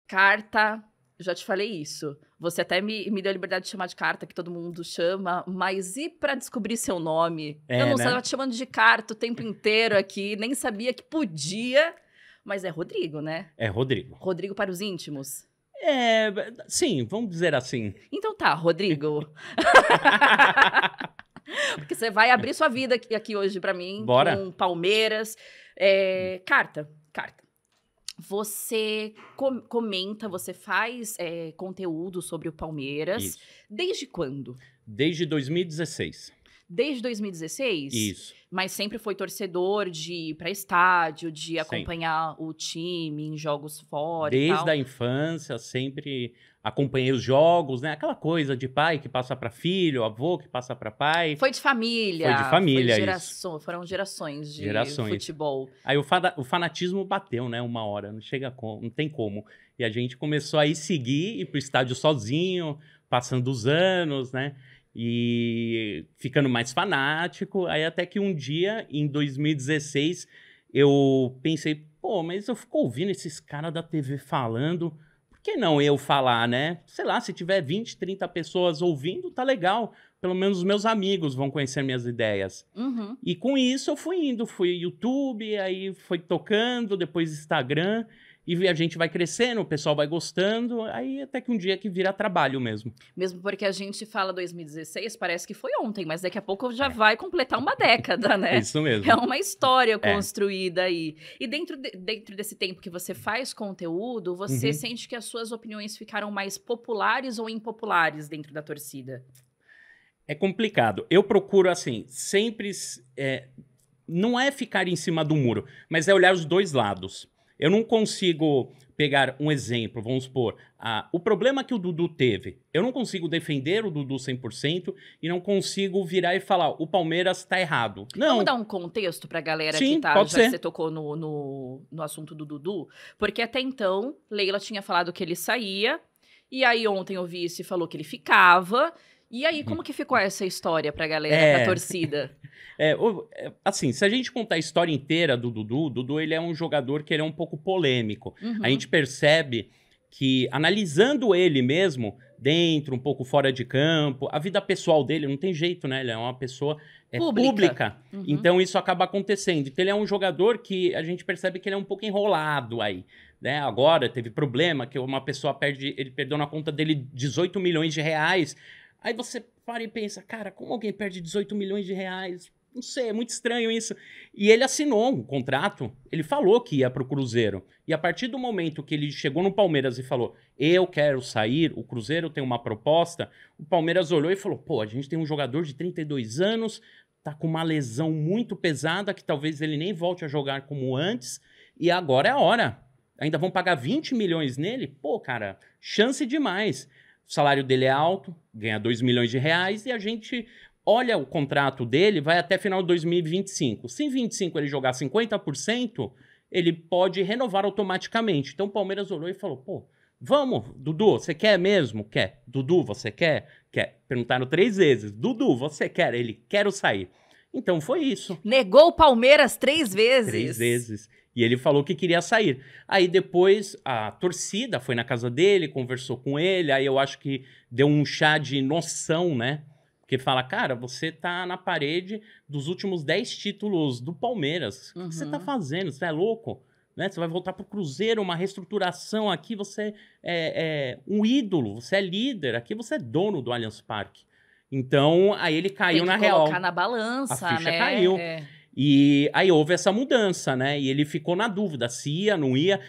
Carta, já te falei isso. Você até me deu a liberdade de chamar de Carta, que todo mundo chama, mas e pra descobrir seu nome? Eu não Né? estava te chamando de Carta o tempo inteiro aqui, nem sabia que podia, mas é Rodrigo, né? É Rodrigo. Rodrigo para os íntimos. Sim, vamos dizer assim. Então tá, Rodrigo. Porque você vai abrir sua vida aqui hoje pra mim, Bora. com Palmeiras. Carta. Você comenta, você faz conteúdo sobre o Palmeiras. Isso. Desde quando? Desde 2016. Desde 2016? Isso. Mas sempre foi torcedor de ir pra estádio, de Sempre. acompanhar o time em jogos fora e tal? Desde a infância, sempre acompanhei os jogos, né? Aquela coisa de pai que passa para filho, avô que passa para pai. Foi de família. Foi de família, isso. Foram gerações de futebol. Aí o fanatismo bateu, né? Uma hora, não tem como. E a gente começou a ir seguir, ir pro estádio sozinho, passando os anos, né? E ficando mais fanático. Aí até que um dia, em 2016, eu pensei, pô, mas eu fico ouvindo esses caras da TV falando, por que não eu falar, né? Sei lá, se tiver 20, 30 pessoas ouvindo, tá legal. Pelo menos os meus amigos vão conhecer minhas ideias. Uhum. E com isso eu fui indo, fui YouTube, aí foi tocando, depois Instagram, e a gente vai crescendo, o pessoal vai gostando, aí até que um dia que vira trabalho mesmo. Mesmo porque a gente fala 2016, parece que foi ontem, mas daqui a pouco já vai completar uma década, né? É isso mesmo. É uma história construída aí. E dentro desse tempo que você faz conteúdo, você sente que as suas opiniões ficaram mais populares ou impopulares dentro da torcida? É complicado. Eu procuro, assim, sempre... não é ficar em cima do muro, mas é olhar os dois lados. Eu não consigo pegar um exemplo, vamos supor, o problema que o Dudu teve. Eu não consigo defender o Dudu 100% e não consigo virar e falar, o Palmeiras tá errado. Não. Vamos dar um contexto pra galera Sim, que tá, pode já ser. que você tocou no assunto do Dudu, porque até então, Leila tinha falado que ele saía, e aí ontem o vice falou que ele ficava. E aí, como que ficou essa história pra galera, pra torcida? Assim, se a gente contar a história inteira do Dudu, ele é um jogador que ele é um pouco polêmico. A gente percebe que, analisando ele mesmo, dentro, um pouco fora de campo, a vida pessoal dele, não tem jeito, né? Ele é uma pessoa pública. Então, isso acaba acontecendo. Então, ele é um jogador que a gente percebe que ele é um pouco enrolado aí. Né? Agora, teve problema que uma pessoa ele perdeu na conta dele 18 milhões de reais. Aí você para e pensa, cara, como alguém perde 18 milhões de reais? Não sei, é muito estranho isso. E ele assinou um contrato, ele falou que ia pro Cruzeiro. E a partir do momento que ele chegou no Palmeiras e falou, eu quero sair, o Cruzeiro tem uma proposta, o Palmeiras olhou e falou, pô, a gente tem um jogador de 32 anos, tá com uma lesão muito pesada, que talvez ele nem volte a jogar como antes, e agora é a hora. Ainda vão pagar 20 milhões nele? Pô, cara, chance demais. O salário dele é alto, ganha 2 milhões de reais e a gente olha o contrato dele, vai até final de 2025. Se em 25 ele jogar 50%, ele pode renovar automaticamente. Então o Palmeiras olhou e falou, pô, vamos, Dudu, você quer mesmo? Quer. Dudu, você quer? Quer. Perguntaram 3 vezes. Dudu, você quer? Ele, quero sair. Então foi isso. Negou o Palmeiras 3 vezes. 3 vezes. E ele falou que queria sair. Aí depois a torcida foi na casa dele, conversou com ele, aí eu acho que deu um chá de noção, né? Porque fala, cara, você tá na parede dos últimos 10 títulos do Palmeiras. O que você tá fazendo? Você é louco? Né? Você vai voltar pro Cruzeiro, uma reestruturação aqui, você é um ídolo, você é líder, aqui você é dono do Allianz Parque. Então, aí ele caiu na real. Colocar na balança, a ficha né? caiu. E aí houve essa mudança, né? E ele ficou na dúvida se ia, não ia.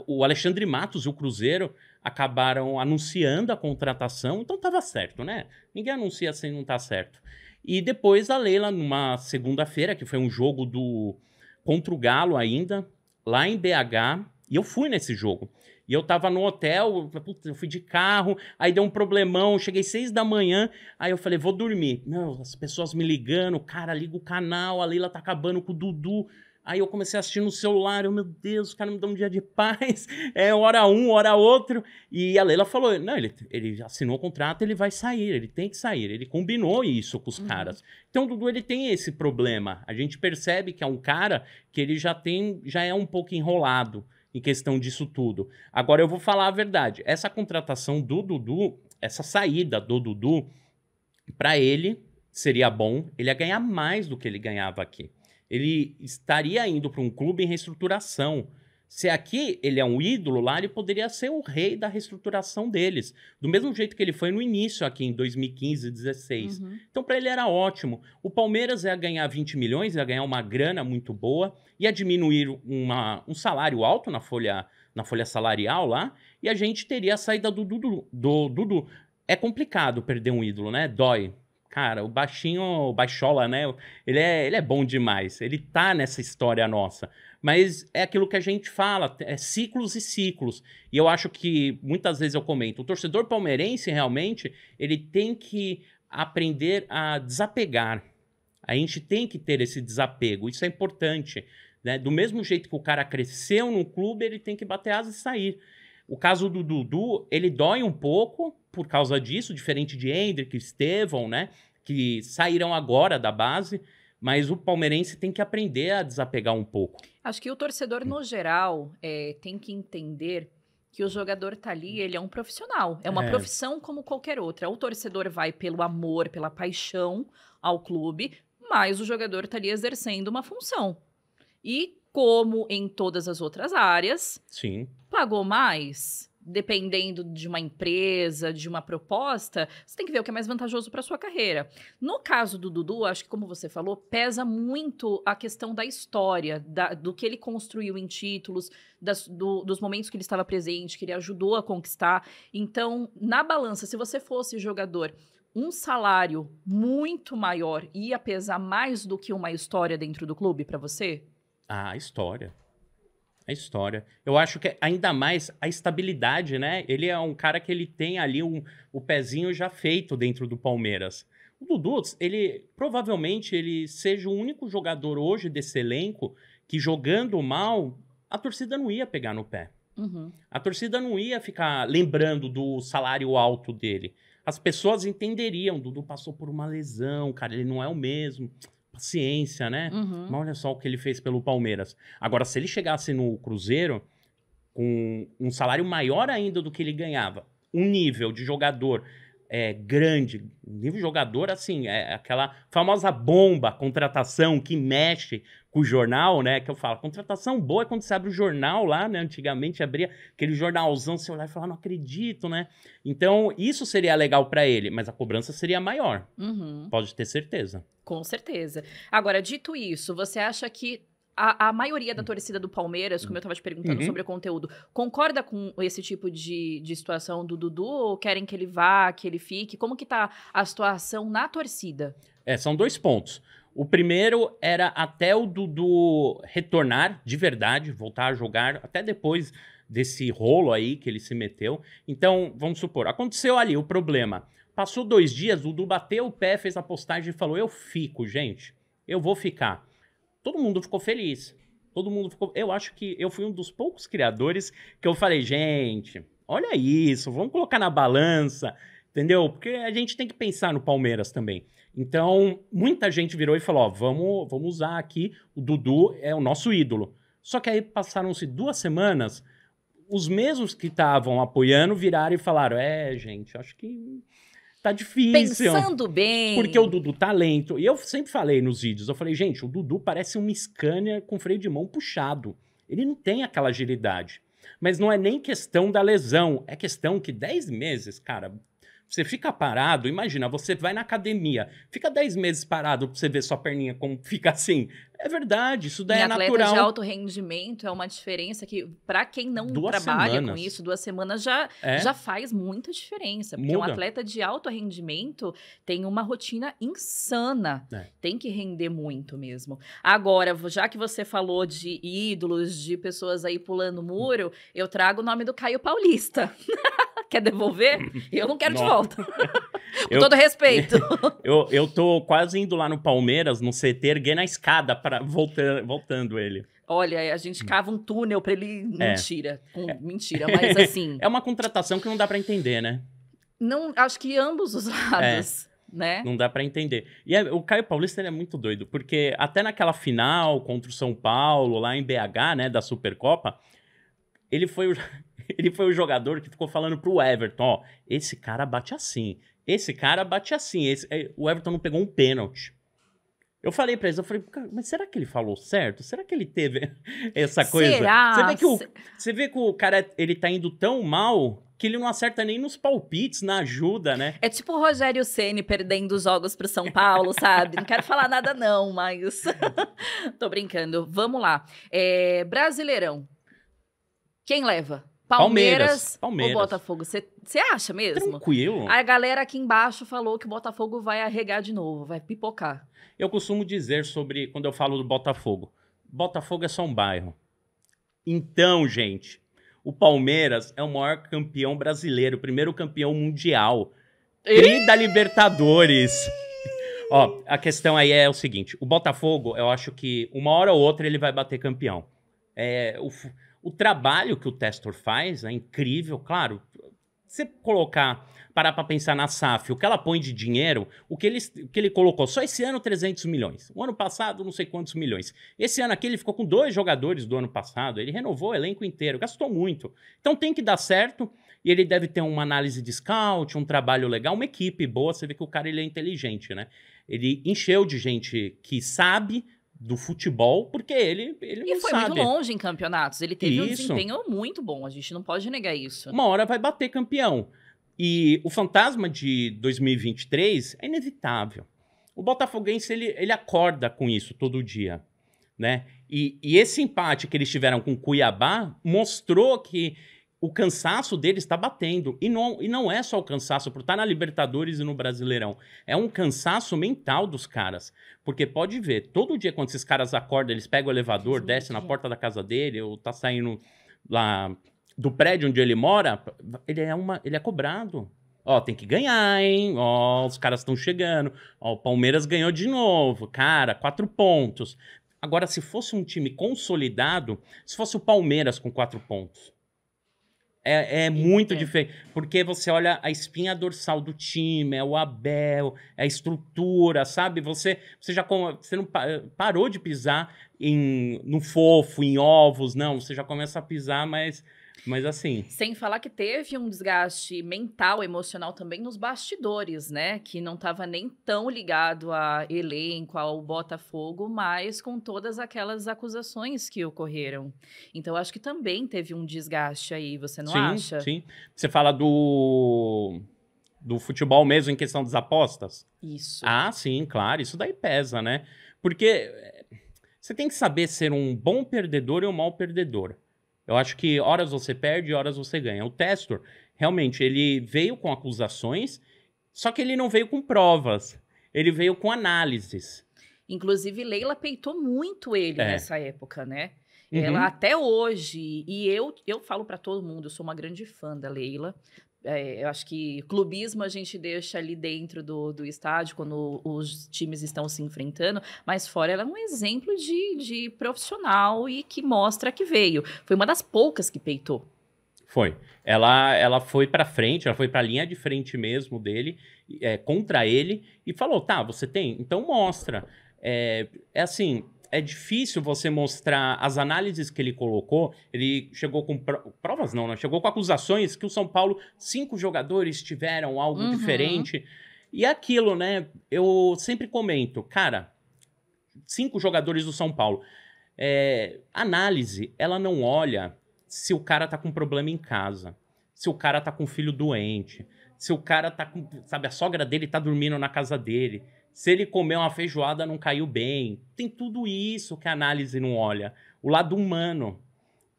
O Alexandre Matos e o Cruzeiro acabaram anunciando a contratação, então tava certo, né? Ninguém anuncia sem não tá certo. E depois a Leila, numa segunda-feira, que foi um jogo contra o Galo ainda, lá em BH, e eu fui nesse jogo. E eu tava no hotel, eu fui de carro, aí deu um problemão, cheguei 6 da manhã, aí eu falei, vou dormir. Não, as pessoas me ligando, cara, liga o canal, a Leila tá acabando com o Dudu. Aí eu comecei a assistir no celular, meu Deus, os caras me dão um dia de paz, hora um, hora outro. E a Leila falou, não, ele assinou o contrato, ele vai sair, ele tem que sair. Ele combinou isso com os caras. Então o Dudu, ele tem esse problema. A gente percebe que é um cara que ele já é um pouco enrolado. em questão disso tudo. Agora, eu vou falar a verdade. Essa contratação do Dudu, essa saída do Dudu, para ele seria bom, ele ia ganhar mais do que ele ganhava aqui. Ele estaria indo para um clube em reestruturação. Se aqui ele é um ídolo, lá ele poderia ser o rei da reestruturação deles. Do mesmo jeito que ele foi no início aqui, em 2015, 2016. Então, para ele era ótimo. O Palmeiras ia ganhar 20 milhões, ia ganhar uma grana muito boa, ia diminuir um salário alto na folha salarial lá, e a gente teria a saída do Dudu. É complicado perder um ídolo, né? Dói. Cara, o baixinho, o baixola, né? Ele é bom demais. Ele tá nessa história nossa. Mas é aquilo que a gente fala, é ciclos e ciclos. E eu acho que, muitas vezes eu comento, o torcedor palmeirense, realmente, ele tem que aprender a desapegar. A gente tem que ter esse desapego. Isso é importante, né? Do mesmo jeito que o cara cresceu no clube, ele tem que bater asas e sair. O caso do Dudu, ele dói um pouco por causa disso, diferente de Endrick, Estevão, né? Que saíram agora da base, mas o palmeirense tem que aprender a desapegar um pouco. Acho que o torcedor, no geral, tem que entender que o jogador tá ali, ele é um profissional. É uma profissão como qualquer outra. O torcedor vai pelo amor, pela paixão ao clube, mas o jogador tá ali exercendo uma função. E como em todas as outras áreas, sim, pagou mais, dependendo de uma empresa, de uma proposta, você tem que ver o que é mais vantajoso para sua carreira. No caso do Dudu, acho que, como você falou, pesa muito a questão da história, do que ele construiu em títulos, dos momentos que ele estava presente, que ele ajudou a conquistar. Então, na balança, se você fosse jogador, um salário muito maior ia pesar mais do que uma história dentro do clube para você? Ah, a história. A história. Eu acho que ainda mais a estabilidade, né? Ele é um cara que ele tem ali o pezinho já feito dentro do Palmeiras. O Dudu, provavelmente ele seja o único jogador hoje desse elenco que, jogando mal, a torcida não ia pegar no pé. A torcida não ia ficar lembrando do salário alto dele. As pessoas entenderiam, o Dudu passou por uma lesão, cara, ele não é o mesmo. Paciência, né? Mas olha só o que ele fez pelo Palmeiras. Agora, se ele chegasse no Cruzeiro com um salário maior ainda do que ele ganhava, um nível de jogador grande, nível de jogador, assim, aquela famosa bomba, contratação que mexe com o jornal, né? Que eu falo, contratação boa é quando você abre o jornal lá, né? Antigamente abria aquele jornalzão, você olhar e falar, não acredito, né? Então, isso seria legal pra ele, mas a cobrança seria maior. Pode ter certeza. Com certeza. Agora, dito isso, você acha que a maioria da torcida do Palmeiras, como eu estava te perguntando sobre o conteúdo, concorda com esse tipo de situação do Dudu ou querem que ele vá, que ele fique? Como que tá a situação na torcida? São 2 pontos. O primeiro era até o Dudu retornar de verdade, voltar a jogar, até depois desse rolo aí que ele se meteu. Então, vamos supor, aconteceu ali o problema. Passou 2 dias, o Dudu bateu o pé, fez a postagem e falou, eu fico, gente, eu vou ficar. Todo mundo ficou feliz. Todo mundo ficou... Eu acho que eu fui um dos poucos criadores que eu falei, gente, olha isso, vamos colocar na balança, entendeu? Porque a gente tem que pensar no Palmeiras também. Então, muita gente virou e falou, ó, vamos usar aqui, o Dudu é o nosso ídolo. Só que aí passaram-se 2 semanas, os mesmos que estavam apoiando viraram e falaram, gente, acho que... tá difícil. Pensando bem. Porque o Dudu tá lento. E eu sempre falei nos vídeos, eu falei, gente, o Dudu parece uma Scania com freio de mão puxado. Ele não tem aquela agilidade. Mas não é nem questão da lesão, é questão que 10 meses, cara, você fica parado, imagina, você vai na academia, fica 10 meses parado pra você ver sua perninha como fica assim. É verdade, isso daí é natural. Em atletas de alto rendimento é uma diferença que, pra quem não 2 trabalha semanas. com isso, 2 semanas já faz muita diferença. Porque um atleta de alto rendimento tem uma rotina insana. Tem que render muito mesmo. Agora, já que você falou de ídolos, de pessoas aí pulando muro, eu trago o nome do Caio Paulista. Quer devolver? Eu não quero de volta. Com todo respeito. Eu tô quase indo lá no Palmeiras, no CT, erguendo a escada, voltando ele. Olha, a gente cava um túnel pra ele... Mentira. Mentira, mas assim... É uma contratação que não dá pra entender, né? Não, acho que ambos os lados, né? Não dá pra entender. E o Caio Paulista, ele é muito doido, porque até naquela final contra o São Paulo, lá em BH, né, da Supercopa, ele foi o jogador que ficou falando pro Everton, ó, esse cara bate assim, esse cara bate assim. O Everton não pegou um pênalti. Eu falei pra eles, cara, mas será que ele falou certo? Será que ele teve essa coisa? Será? Você vê que o cara, ele tá indo tão mal que ele não acerta nem nos palpites, na ajuda, né? É tipo o Rogério Ceni perdendo os jogos pro São Paulo, sabe? Não quero falar nada não, mas... Tô brincando. Vamos lá. Brasileirão. Quem leva? Palmeiras ou Botafogo? Você acha mesmo? Tranquilo. A galera aqui embaixo falou que o Botafogo vai arregar de novo, vai pipocar. Eu costumo dizer quando eu falo do Botafogo, Botafogo é só um bairro. Então, gente, o Palmeiras é o maior campeão brasileiro, o primeiro campeão mundial. Tri da Libertadores. Ó, a questão aí é o seguinte, o Botafogo, eu acho que uma hora ou outra ele vai bater campeão. O trabalho que o Testor faz é incrível, claro. Se você parar pra pensar na SAF, o que ela põe de dinheiro, o que ele colocou, só esse ano 300 milhões. O ano passado, não sei quantos milhões. Esse ano aqui ele ficou com 2 jogadores do ano passado, ele renovou o elenco inteiro, gastou muito. Então tem que dar certo, e ele deve ter uma análise de scout, um trabalho legal, uma equipe boa, você vê que o cara ele é inteligente, né? Ele encheu de gente que sabe do futebol, porque ele não sabe. E foi muito longe em campeonatos. Ele teve um desempenho muito bom. A gente não pode negar isso. Uma hora vai bater campeão. E o fantasma de 2023 é inevitável. O botafoguense, ele acorda com isso todo dia, né? E esse empate que eles tiveram com o Cuiabá mostrou que o cansaço deles está batendo. E não é só o cansaço por estar na Libertadores e no Brasileirão. É um cansaço mental dos caras. Porque pode ver, todo dia quando esses caras acordam, eles pegam o elevador, descem na porta da casa dele, ou tá saindo lá do prédio onde ele mora, ele é cobrado. Ó, tem que ganhar, hein? Ó, os caras estão chegando. Ó, o Palmeiras ganhou de novo. Cara, 4 pontos. Agora, se fosse um time consolidado, se fosse o Palmeiras com 4 pontos, é muito diferente, porque você olha a espinha dorsal do time, é o Abel, é a estrutura, sabe? Você não parou de pisar no fofo, em ovos, não, você já começa a pisar, mas assim... Sem falar que teve um desgaste mental, emocional também nos bastidores, né? Que não estava nem tão ligado a elenco, ao Botafogo, mas com todas aquelas acusações que ocorreram. Então, acho que também teve um desgaste aí, você não acha? Sim, sim. Você fala do futebol mesmo em questão das apostas? Isso. Ah, sim, claro. Isso daí pesa, né? Porque você tem que saber ser um bom perdedor e um mau perdedor. Eu acho que horas você perde e horas você ganha. O Testor, realmente, ele veio com acusações, só que ele não veio com provas. Ele veio com análises. Inclusive, Leila peitou muito ele nessa época, né? Uhum. Ela até hoje, e eu falo pra todo mundo, eu sou uma grande fã da Leila. Eu acho que clubismo a gente deixa ali dentro do estádio, quando os times estão se enfrentando, mas fora ela é um exemplo de profissional e que mostra que veio. Foi uma das poucas que peitou. Foi. Ela foi pra frente, ela foi pra linha de frente mesmo dele, contra ele, e falou, tá, você tem? Então mostra. Assim... É difícil você mostrar as análises que ele colocou. Ele chegou com provas, não, né? Chegou com acusações que o São Paulo, 5 jogadores tiveram algo diferente. E aquilo, né? Eu sempre comento, cara, 5 jogadores do São Paulo. Análise, ela não olha se o cara tá com problema em casa, se o cara tá com filho doente, se o cara tá com, sabe, a sogra dele tá dormindo na casa dele. Se ele comeu uma feijoada, não caiu bem. Tem tudo isso que a análise não olha. O lado humano.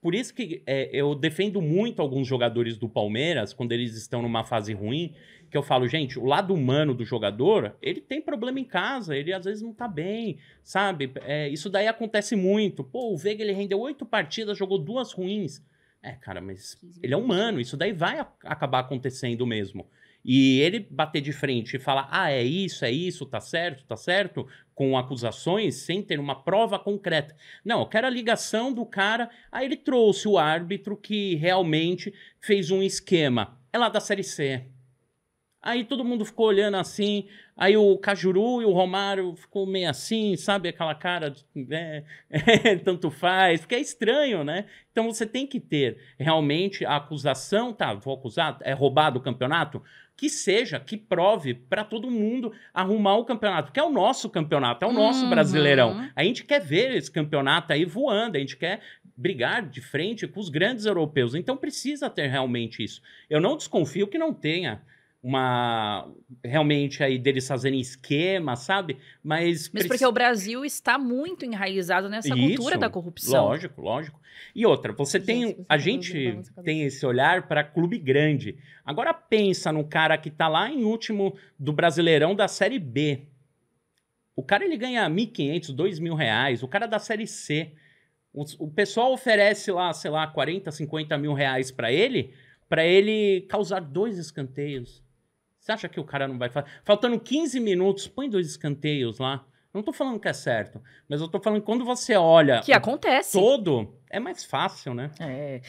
Por isso que eu defendo muito alguns jogadores do Palmeiras, quando eles estão numa fase ruim, que eu falo, gente, o lado humano do jogador, ele tem problema em casa, ele às vezes não tá bem, sabe? Isso daí acontece muito. Pô, o Veiga, ele rendeu 8 partidas, jogou 2 ruins. Cara, mas ele é humano, isso daí vai acabar acontecendo mesmo. E ele bater de frente e falar, é isso, tá certo, com acusações, sem ter uma prova concreta. Não, eu quero a ligação do cara. Aí ele trouxe o árbitro que realmente fez um esquema. É lá da Série C. Aí todo mundo ficou olhando assim, aí o Cajuru e o Romário ficou meio assim, sabe? Aquela cara, tanto faz, porque é estranho, né? Então você tem que ter realmente a acusação, tá, vou acusar, é roubado o campeonato? Que seja, que prove para todo mundo arrumar o campeonato, porque é o nosso campeonato, é o nosso Brasileirão. A gente quer ver esse campeonato aí voando, a gente quer brigar de frente com os grandes europeus, então precisa ter realmente isso. Eu não desconfio que não tenha realmente aí deles fazerem esquema, sabe? Mas porque o Brasil está muito enraizado nessa cultura da corrupção. Lógico, lógico. E outra, a gente tem esse olhar para clube grande. Agora pensa no cara que tá lá em último do Brasileirão da Série B. O cara ele ganha R$1.500, R$2.000. O cara da Série C. O pessoal oferece lá, sei lá, 40, 50 mil reais para ele causar 2 escanteios. Você acha que o cara não vai fazer? Faltando 15 minutos, põe 2 escanteios lá. Não tô falando que é certo, mas eu tô falando que quando você olha... Que acontece. Todo, é mais fácil, né? É.